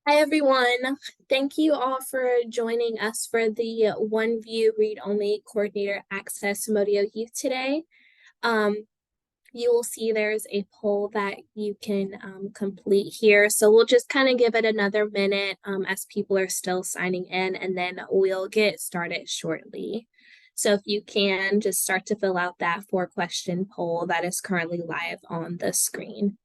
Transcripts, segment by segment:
Hi, everyone. Thank you all for joining us for the OneView Read-Only Coordinator Access Modio Youth today. Um, you will see there's a poll that you can complete here. So we'll just kind of give it another minute as people are still signing in, and then we'll get started shortly. So if you can just start to fill out that 4-question poll that is currently live on the screen.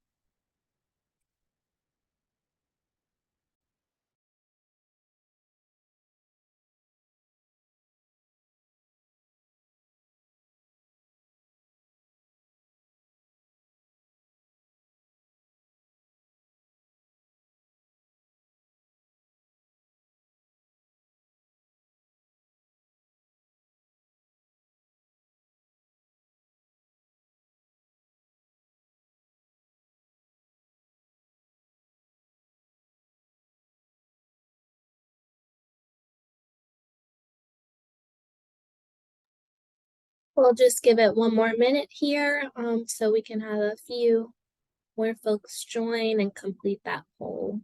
We'll just give it one more minute here so we can have a few more folks join and complete that poll.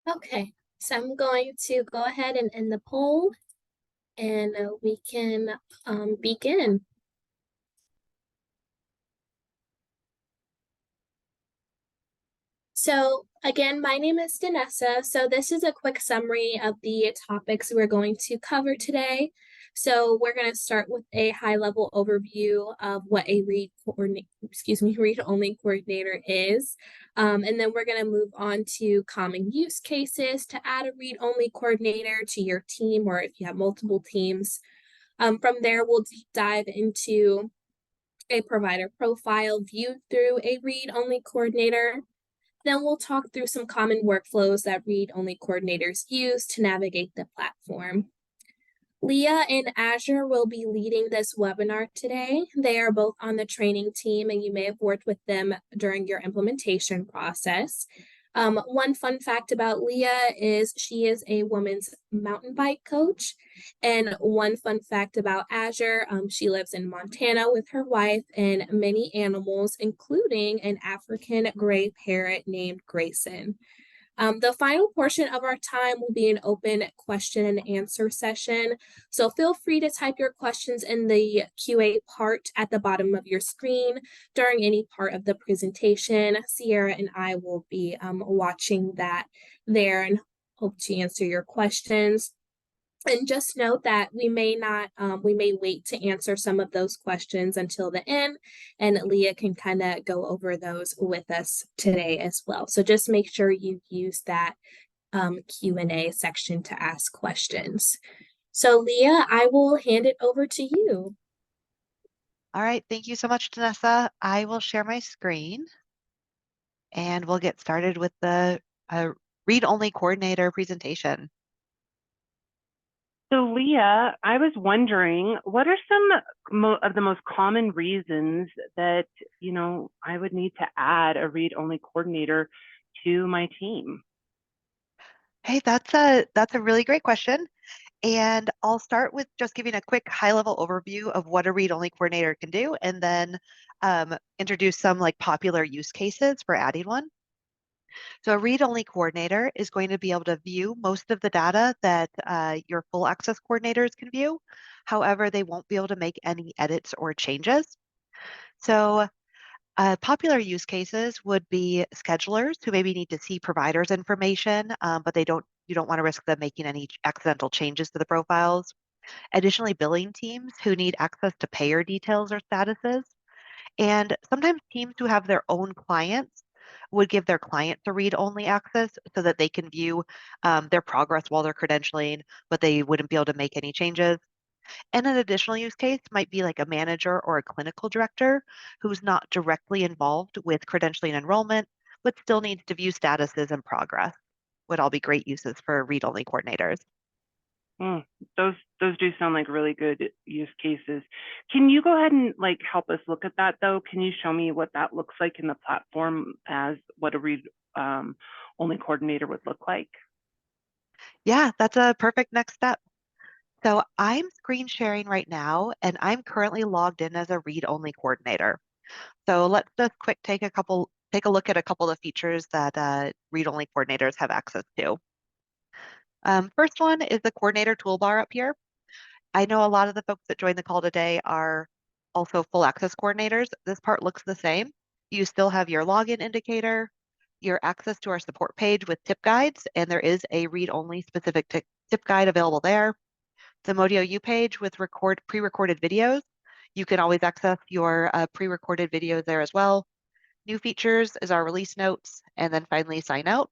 Okay, so I'm going to go ahead and end the poll and we can begin. So again, my name is Danessa. So this is a quick summary of the topics we're going to cover today. So we're going to start with a high-level overview of what a read-only coordinator is. And then we're going to move on to common use cases to add a read-only coordinator to your team, or if you have multiple teams. From there, we'll deep dive into a provider profile viewed through a read-only coordinator. Then we'll talk through some common workflows that read-only coordinators use to navigate the platform. Leah and Azure will be leading this webinar today. They are both on the training team, and you may have worked with them during your implementation process. One fun fact about Leah is she is a women's mountain bike coach. And one fun fact about Azure, she lives in Montana with her wife and many animals, including an African gray parrot named Grayson. The final portion of our time will be an open question and answer session. So feel free to type your questions in the QA part at the bottom of your screen during any part of the presentation. Sierra and I will be watching that there and hope to answer your questions. And just note that we may wait to answer some of those questions until the end, and Leah can kind of go over those with us today as well. So just make sure you use that Q&A section to ask questions. So Leah, I will hand it over to you. All right, thank you so much, Danessa. I will share my screen and we'll get started with the read-only coordinator presentation. So Leah, I was wondering, what are some of the most common reasons that, I would need to add a read-only coordinator to my team? Hey, that's a really great question. And I'll start with just giving a quick high-level overview of what a read-only coordinator can do, and then introduce some like popular use cases for adding one. So a read-only coordinator is going to be able to view most of the data that your full access coordinators can view. However, they won't be able to make any edits or changes. So Popular use cases would be schedulers who maybe need to see providers' information, but you don't want to risk them making any accidental changes to the profiles. Additionally, billing teams who need access to payer details or statuses. And sometimes teams who have their own clients would give their clients a read-only access so that they can view their progress while they're credentialing, but they wouldn't be able to make any changes. And an additional use case might be like a manager or a clinical director who's not directly involved with credentialing enrollment, but still needs to view statuses and progress. Would all be great uses for read-only coordinators. Mm, those do sound like really good use cases. Can you go ahead and like help us look at that though? Can you show me what that looks like in the platform as what a read only coordinator would look like? Yeah, that's a perfect next step. So I'm screen sharing right now, and I'm currently logged in as a read-only coordinator. So let's just take a look at a couple of features that read-only coordinators have access to. First one is the coordinator toolbar up here. I know a lot of the folks that joined the call today are also full access coordinators. This part looks the same. You still have your login indicator, your access to our support page with tip guides, and there is a read-only specific tip guide available there. The Modio U page with pre-recorded videos. You can always access your pre-recorded videos there as well. New features is our release notes, and then finally sign out.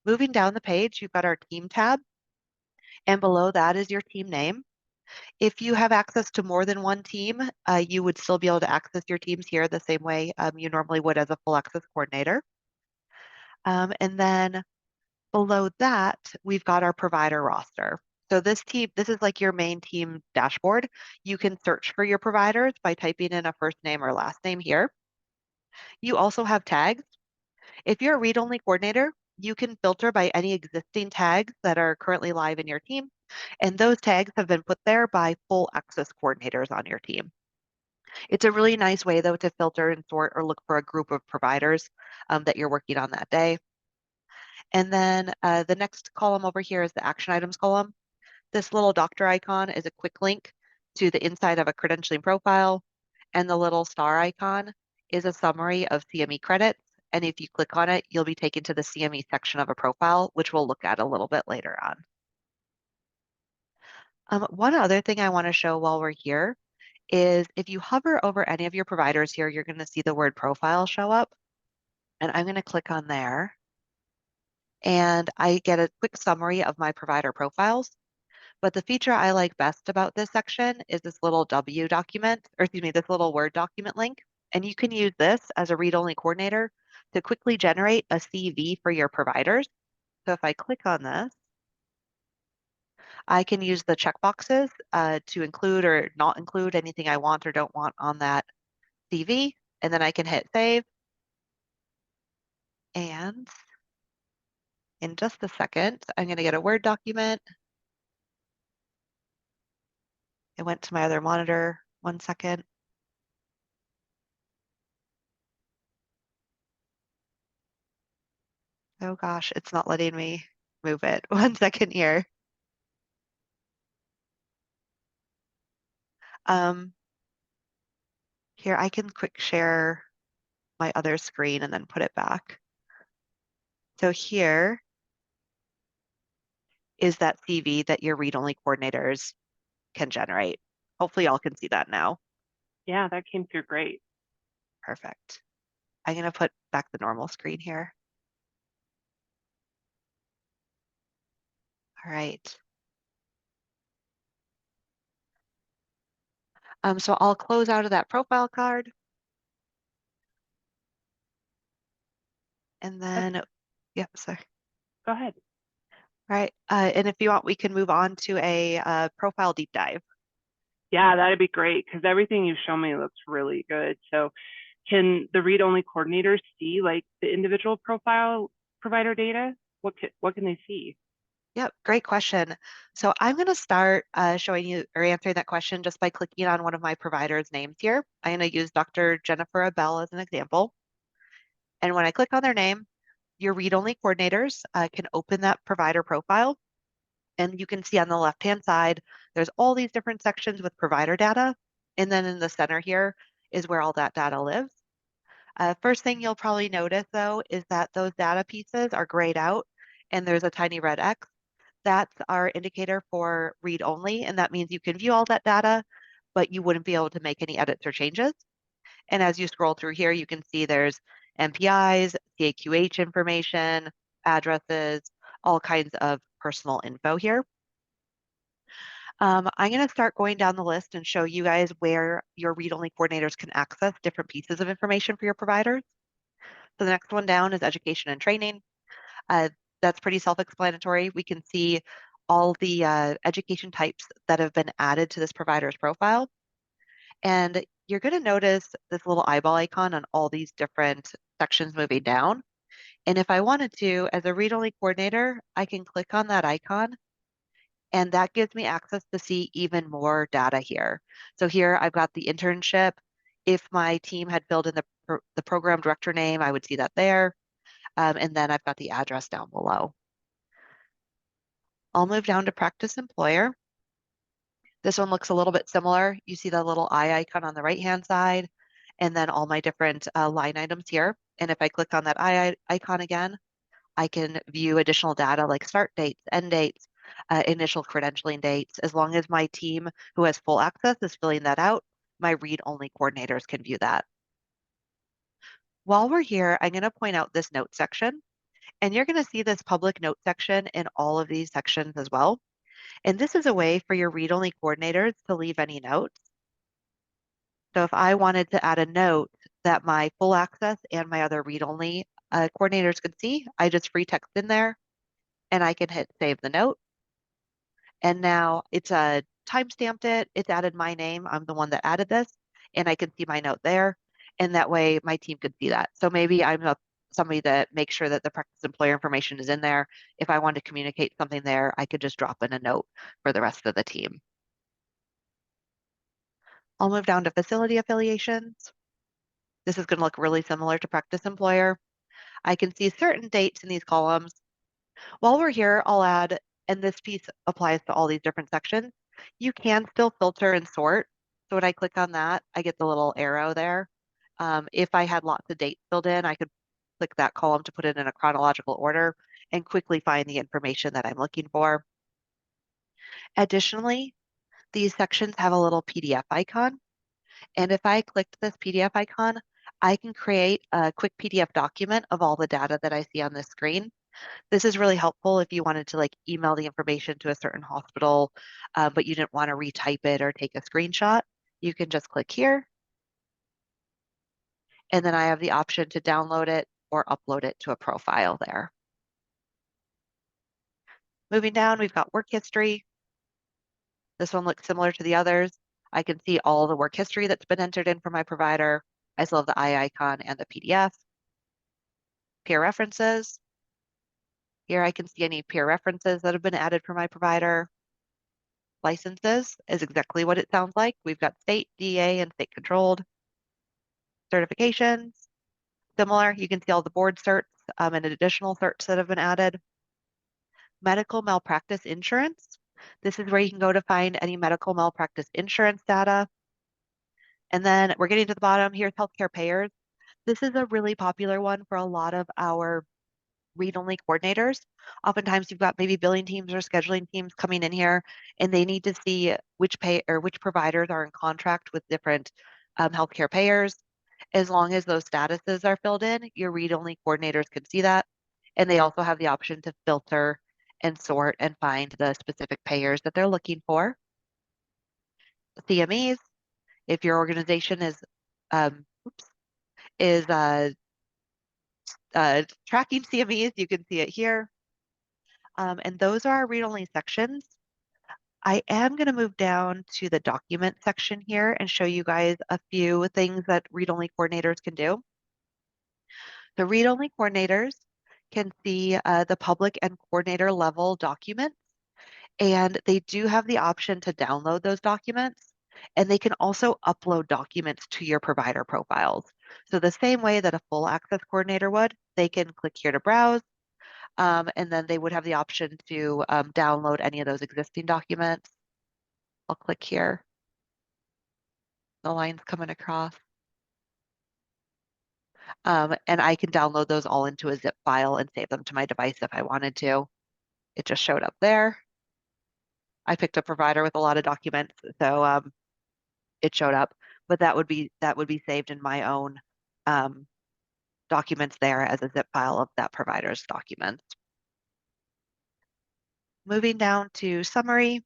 Moving down the page, you've got our team tab, and below that is your team name. If you have access to more than one team, you would still be able to access your teams here the same way you normally would as a full access coordinator. And then below that, we've got our provider roster. So this is like your main team dashboard. You can search for your providers by typing in a first name or last name here. You also have tags. If you're a read-only coordinator, you can filter by any existing tags that are currently live in your team, and those tags have been put there by full access coordinators on your team. It's a really nice way, though, to filter and sort or look for a group of providers that you're working on that day. And then the next column over here is the action items column. This little doctor icon is a quick link to the inside of a credentialing profile, and the little star icon is a summary of CME credits. And if you click on it, you'll be taken to the CME section of a profile, which we'll look at a little bit later on. One other thing I want to show while we're here is if you hover over any of your providers here, you're going to see the word profile show up. And I'm going to click on there. And I get a quick summary of my provider profiles. But the feature I like best about this section is this little W document, or excuse me, this little Word document link. And you can use this as a read-only coordinator to quickly generate a CV for your providers. So if I click on this, I can use the checkboxes to include or not include anything I want or don't want on that CV. And then I can hit save. And in just a second, I'm going to get a Word document. It went to my other monitor. 1 second. Oh gosh, it's not letting me move it. 1 second here. Um, Here, I can quick share my other screen and then put it back. So here is that CV that your read-only coordinators can generate. Hopefully y'all can see that now. Yeah, that came through great. Perfect. I'm going to put back the normal screen here. All right. So I'll close out of that profile card. And then, yep, sorry. Go ahead. All right. And if you want, we can move on to a profile deep dive. Yeah, that'd be great because everything you've shown me looks really good. So can the read-only coordinators see like the individual profile provider data? What can they see? Yep, great question. So I'm going to start showing you or answering that question just by clicking on one of my providers' names here. I'm going to use Dr. Jennifer Abell as an example. And when I click on their name, your read-only coordinators can open that provider profile. And you can see on the left-hand side, there's all these different sections with provider data. And then in the center here, is where all that data lives. First thing you'll probably notice though is that those data pieces are grayed out and there's a tiny red X. That's our indicator for read only, and that means you can view all that data, but you wouldn't be able to make any edits or changes. And as you scroll through here, you can see there's MPIs, CAQH information, addresses, all kinds of personal info here. I'm going to start going down the list and show you guys where your read-only coordinators can access different pieces of information for your providers. So the next one down is education and training. That's pretty self-explanatory. We can see all the education types that have been added to this provider's profile. And you're going to notice this little eyeball icon on all these different sections moving down. And if I wanted to, as a read-only coordinator, I can click on that icon, and that gives me access to see even more data here. So here I've got the internship. If my team had filled in the program director name, I would see that there. And then I've got the address down below. I'll move down to practice employer. This one looks a little bit similar. You see the little eye icon on the right-hand side, and then all my different line items here. And if I click on that eye icon again, I can view additional data like start dates, end dates, initial credentialing dates. As long as my team who has full access is filling that out, my read-only coordinators can view that. While we're here, I'm going to point out this note section, and you're going to see this public note section in all of these sections as well. And this is a way for your read-only coordinators to leave any notes. So if I wanted to add a note that my full access and my other read-only coordinators could see, I just free text in there and I can hit save the note. And now it's time-stamped it. It's added my name. I'm the one that added this, and I can see my note there. And that way my team could see that. So maybe I'm somebody that makes sure that the practice employer information is in there. If I want to communicate something there, I could just drop in a note for the rest of the team. I'll move down to facility affiliations. This is going to look really similar to practice employer. I can see certain dates in these columns. While we're here, I'll add, and this piece applies to all these different sections, you can still filter and sort. So when I click on that, I get the little arrow there. If I had lots of dates filled in, I could click that column to put it in a chronological order and quickly find the information that I'm looking for. Additionally, these sections have a little PDF icon. And if I clicked this PDF icon, I can create a quick PDF document of all the data that I see on this screen. This is really helpful if you wanted to like email the information to a certain hospital, but you didn't want to retype it or take a screenshot. You can just click here. And then I have the option to download it or upload it to a profile there. Moving down, we've got work history. This one looks similar to the others. I can see all the work history that's been entered in for my provider. I still have the eye icon and the PDF. Peer references. Here I can see any peer references that have been added for my provider. Licenses is exactly what it sounds like. We've got state, DA, and state controlled. Certifications, similar. You can see all the board certs and additional certs that have been added. Medical malpractice insurance. This is where you can go to find any medical malpractice insurance data. And then we're getting to the bottom. Here's healthcare payers. This is a really popular one for a lot of our read-only coordinators. Oftentimes you've got maybe billing teams or scheduling teams coming in here and they need to see which providers are in contract with different healthcare payers. As long as those statuses are filled in, your read-only coordinators can see that. And they also have the option to filter and sort and find the specific payers that they're looking for. CMEs, if your organization is tracking CMEs, you can see it here. And those are our read-only sections. I am going to move down to the document section here and show you guys a few things that read-only coordinators can do. The read-only coordinators can see the public and coordinator level documents, and they do have the option to download those documents, and they can also upload documents to your provider profiles. So the same way that a full access coordinator would, they can click here to browse, and then they would have the option to download any of those existing documents. I'll click here. The line's coming across. And I can download those all into a zip file and save them to my device if I wanted to. It just showed up there. I picked a provider with a lot of documents, so it showed up, but that would be saved in my own documents there as a zip file of that provider's documents. Moving down to summary.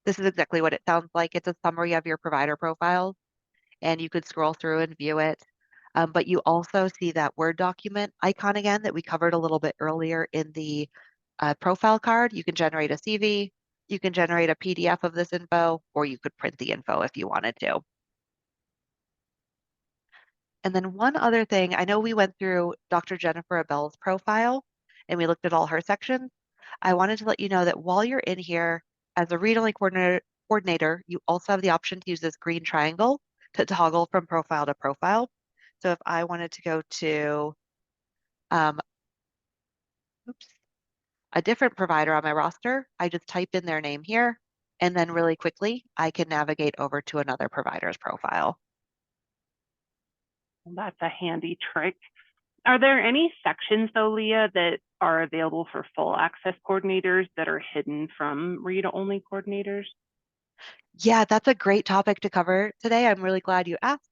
This is exactly what it sounds like. It's a summary of your provider profiles, and you could scroll through and view it. But you also see that Word document icon again that we covered a little bit earlier in the profile card. You can generate a CV, you can generate a PDF of this info, or you could print the info if you wanted to. And then one other thing, I know we went through Dr. Jennifer Abell's profile and we looked at all her sections. I wanted to let you know that while you're in here as a read-only coordinator, you also have the option to use this green triangle to toggle from profile to profile. So if I wanted to go to a different provider on my roster, I just type in their name here, and then really quickly, I can navigate over to another provider's profile. Well, that's a handy trick. Are there any sections though, Leah, that are available for full access coordinators that are hidden from read-only coordinators? Yeah, that's a great topic to cover today. I'm really glad you asked.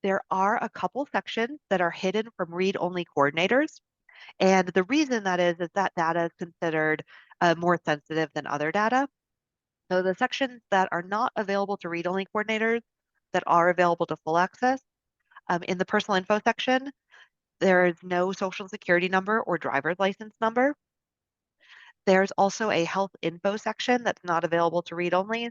There are a couple sections that are hidden from read-only coordinators. And the reason that is that data is considered more sensitive than other data. So the sections that are not available to read-only coordinators that are available to full access, in the personal info section, there is no social security number or driver's license number. There's also a health info section that's not available to read-only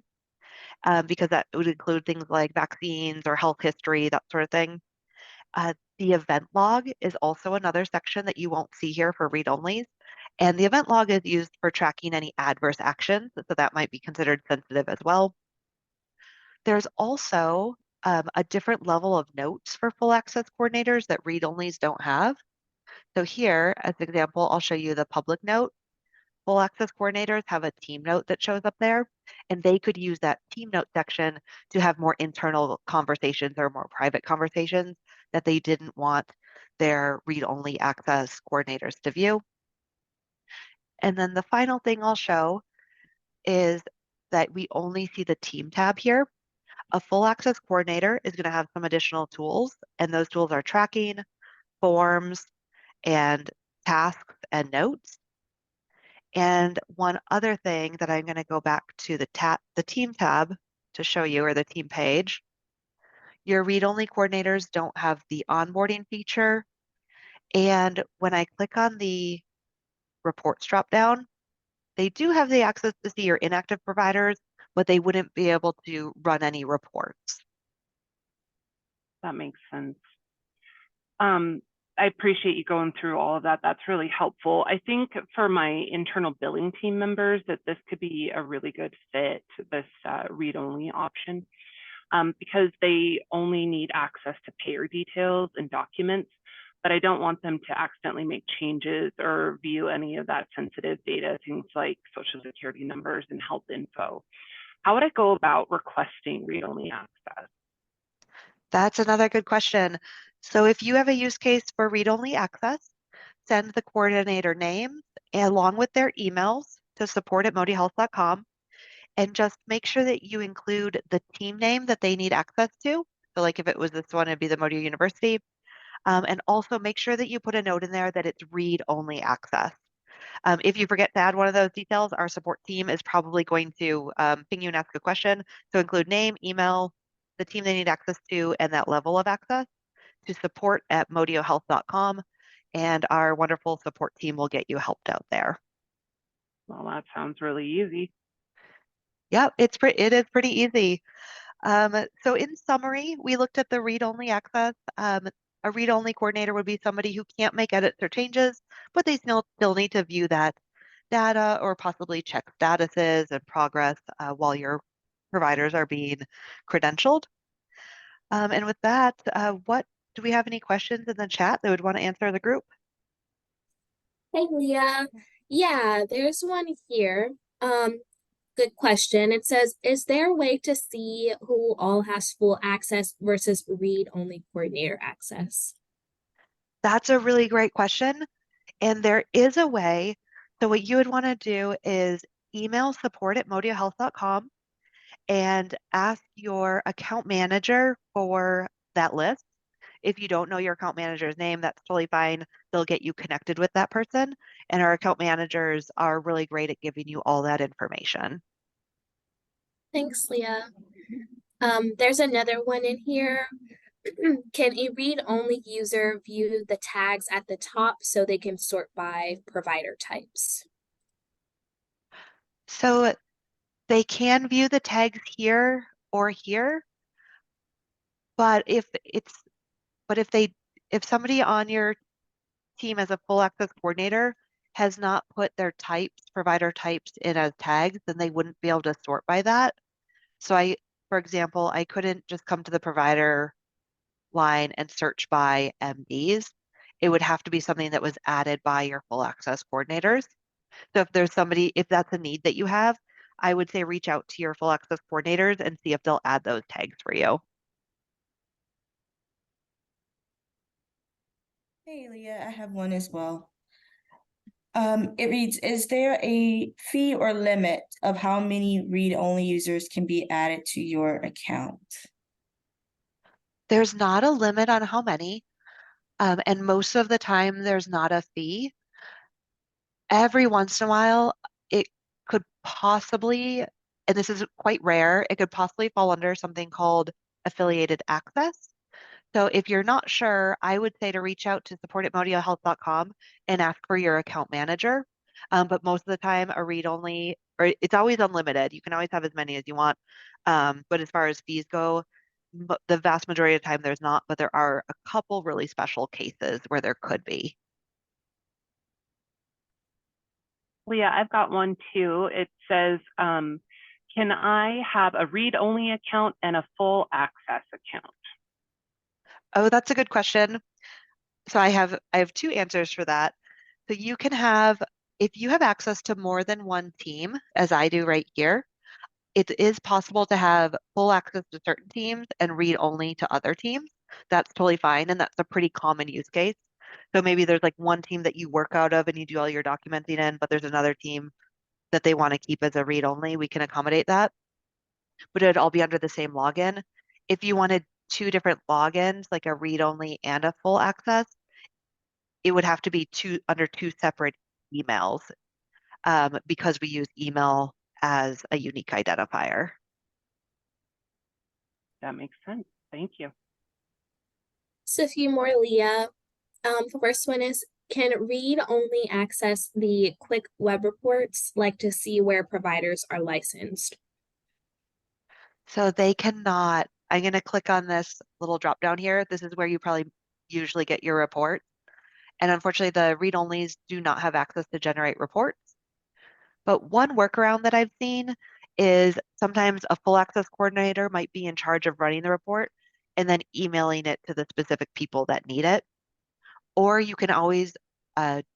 because that would include things like vaccines or health history, that sort of thing. The event log is also another section that you won't see here for read-onlys. And the event log is used for tracking any adverse actions, so that might be considered sensitive as well. There's also a different level of notes for full access coordinators that read-onlys don't have. So here, as an example, I'll show you the public note. Full access coordinators have a team note that shows up there, and they could use that team note section to have more internal conversations or more private conversations that they didn't want their read-only access coordinators to view. And then the final thing I'll show is that we only see the team tab here. A full access coordinator is going to have some additional tools, and those tools are tracking, forms, and tasks and notes. And one other thing that I'm going to go back to the team tab to show you, or the team page. Your read-only coordinators don't have the onboarding feature. And when I click on the reports dropdown, they do have the access to see your inactive providers, but they wouldn't be able to run any reports. That makes sense. I appreciate you going through all of that. That's really helpful. I think for my internal billing team members that this could be a really good fit, this read-only option, because they only need access to payer details and documents, but I don't want them to accidentally make changes or view any of that sensitive data, things like social security numbers and health info. How would I go about requesting read-only access? That's another good question. So if you have a use case for read-only access, send the coordinator names along with their emails to support@modiohealth.com, and just make sure that you include the team name that they need access to. So like if it was this one, it'd be the Modio University. And also make sure that you put a note in there that it's read-only access. If you forget to add one of those details, our support team is probably going to ping you and ask a question. So include name, email, the team they need access to, and that level of access to support@modiohealth.com. And our wonderful support team will get you helped out there. Well, that sounds really easy. Yep, it is pretty easy. So in summary, we looked at the read-only access. A read-only coordinator would be somebody who can't make edits or changes, but they still need to view that data or possibly check statuses and progress while your providers are being credentialed. And with that, do we have any questions in the chat that would want to answer the group? Hey, Leah. Yeah, there's one here. Good question. It says, is there a way to see who all has full access versus read-only coordinator access? That's a really great question. And there is a way. So what you would want to do is email support@modiohealth.com and ask your account manager for that list. If you don't know your account manager's name, that's totally fine. They'll get you connected with that person. And our account managers are really great at giving you all that information. Thanks, Leah. There's another one in here. Can a read-only user view the tags at the top so they can sort by provider types? So they can view the tags here or here, but if somebody on your team as a full access coordinator has not put their provider types in as tags, then they wouldn't be able to sort by that. So for example, I couldn't just come to the provider line and search by MDs. It would have to be something that was added by your full access coordinators. So if that's a need that you have, I would say reach out to your full access coordinators and see if they'll add those tags for you. Hey, Leah, I have one as well. It reads, is there a fee or limit of how many read-only users can be added to your account? There's not a limit on how many, and most of the time there's not a fee. Every once in a while, it could possibly, and this is quite rare, it could possibly fall under something called affiliated access. So if you're not sure, I would say to reach out to support@modiohealth.com and ask for your account manager. But most of the time, a read-only, or it's always unlimited. You can always have as many as you want. But as far as fees go, the vast majority of the time there's not, but there are a couple really special cases where there could be. Leah, I've got one too. It says, can I have a read-only account and a full access account? Oh, that's a good question. So I have two answers for that. So you can have, if you have access to more than one team, as I do right here, it is possible to have full access to certain teams and read only to other teams. That's totally fine, and that's a pretty common use case. So maybe there's like one team that you work out of and you do all your documenting in, but there's another team that they want to keep as a read only. We can accommodate that, but it'd all be under the same login. If you wanted two different logins, like a read only and a full access, it would have to be under two separate emails, because we use email as a unique identifier. That makes sense. Thank you. So a few more, Leah. The first one is, can read only access the quick web reports, like to see where providers are licensed? So they cannot. I'm going to click on this little drop down here. This is where you probably usually get your report. And unfortunately, the read-onlys do not have access to generate reports. But one workaround that I've seen is sometimes a full access coordinator might be in charge of running the report and then emailing it to the specific people that need it. Or you can always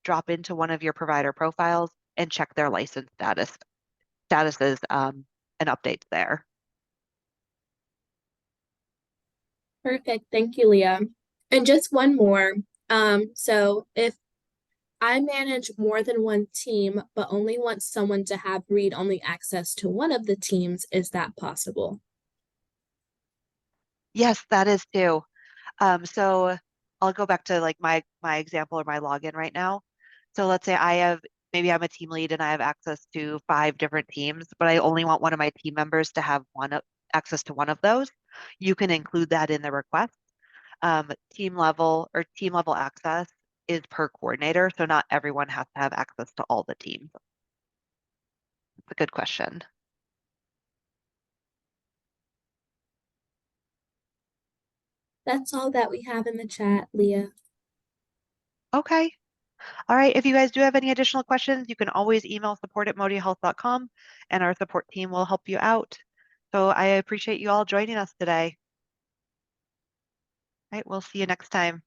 drop into one of your provider profiles and check their license statuses, and updates there. Perfect. Thank you, Leah. And just one more. So if I manage more than one team, but only want someone to have read-only access to one of the teams, is that possible? Yes, that is too. So I'll go back to like my example or my login right now. So let's say maybe I'm a team lead and I have access to 5 different teams, but I only want one of my team members to have access to one of those. You can include that in the request. Team level access is per coordinator, so not everyone has to have access to all the teams. It's a good question. That's all that we have in the chat, Leah. Okay. All right. If you guys do have any additional questions, you can always email support@modiohealth.com and our support team will help you out. So I appreciate you all joining us today. All right. We'll see you next time.